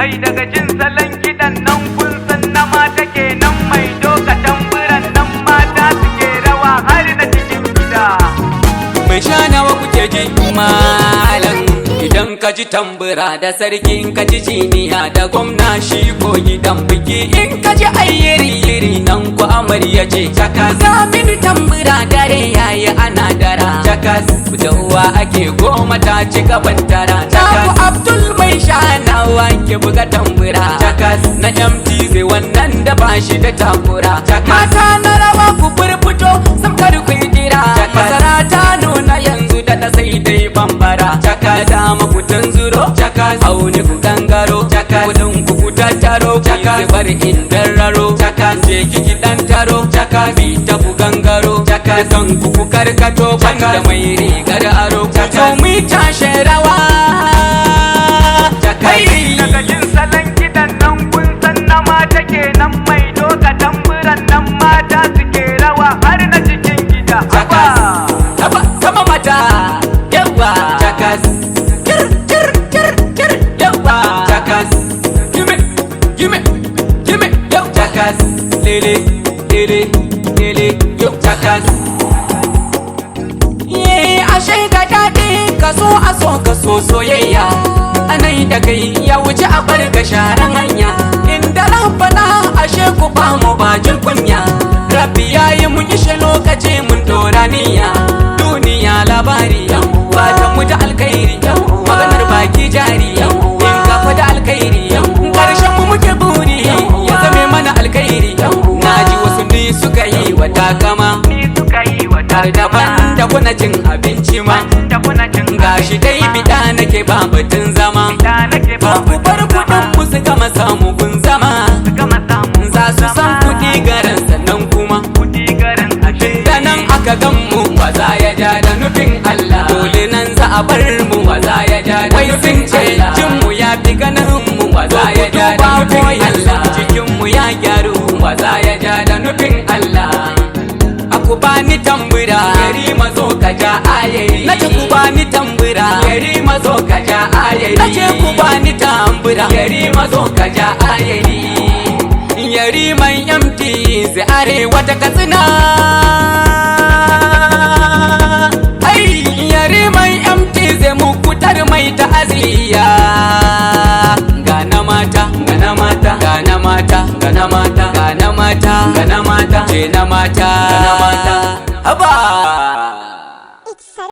Ai daga jin salon kiɗan nan kun san na mata kenan, mai doka tamburan nan mata suke rawa har na cikin gida. Mai sha nawa kuke ji malam idan ka ji tambura da sarki, in ka ji jiniya da gwamna shi ko gidan biki, in ka ji ayyiri nan ku amarya ce cakas. Zamini tambura dare yayi ana dara cakas, da uwa ake goma ta ci gaban tara cakas. Abdul mai shanawa ke buga tambura cakas, na MTZ wannan da ba shi da takura cakas. Mata na rawa ku furfuto samkar ku jira cakas. Masara ta nuna yanzu da ta sai dai bambara cakas. Dama ku tanzuro cakas, auni ku gangaro cakas. Kudin ku tattaro cakas, bar indararo cakas. Je kiki dan taro cakas, bi ta ku gangaro cakas. Kan ku karkato banda mai rigar aro cakas. To mu tashe rawa cakas. Daga jin salon kiɗan nan kun san na mata kenan, mai doka tamburan nan mata suke rawa har na cikin gida. Cakas, sama mata yawa cakas. Yawa cakas, gimme yo cakas. Lele yo cakas. Ashe ga daɗi ka so a so ka so soyayya, anai da kai ya wuce a bar ka sharan hanya. Inda rabbana ashe ku ba mu bajin kunya, rabbi yayi mun ishe lokaci mun dora niyya. Duniya labari fatan mu da alkhairi, maganar baki jari in kafa da alkhairi. Karshen mu muke buri ya zame mana alkhairi. Naji wasu ni suka yi wa takama, daban da kuna cin abinci ma, gashi dai bida nake ba batun zama. Ku bar kudin mu su gama samu kun zama, za su san kudi garan sannan kuma da nan aka gan mu waza ya ja da nufin Allah. Dole nan za a bar mu waza ya ja da nufin Allah. Jin mu ya fi ganin mu waza ya ja da nufin Allah. Cikin mu ya gyaru waza ya ja da nufin Allah. Aku bani tambura yari mazo ka ja ayari, nace ku bani tambura yari mazo ka ja ayari, nace ku bani tambura yari mazo ka ja ayari. Yari mai MTZ arewa ta Katsina, ai yari mai MTZ mukutar mai ta'aziyya. Gana mata gana mata gana mata gana mata gana mata gana mata je na mata haba.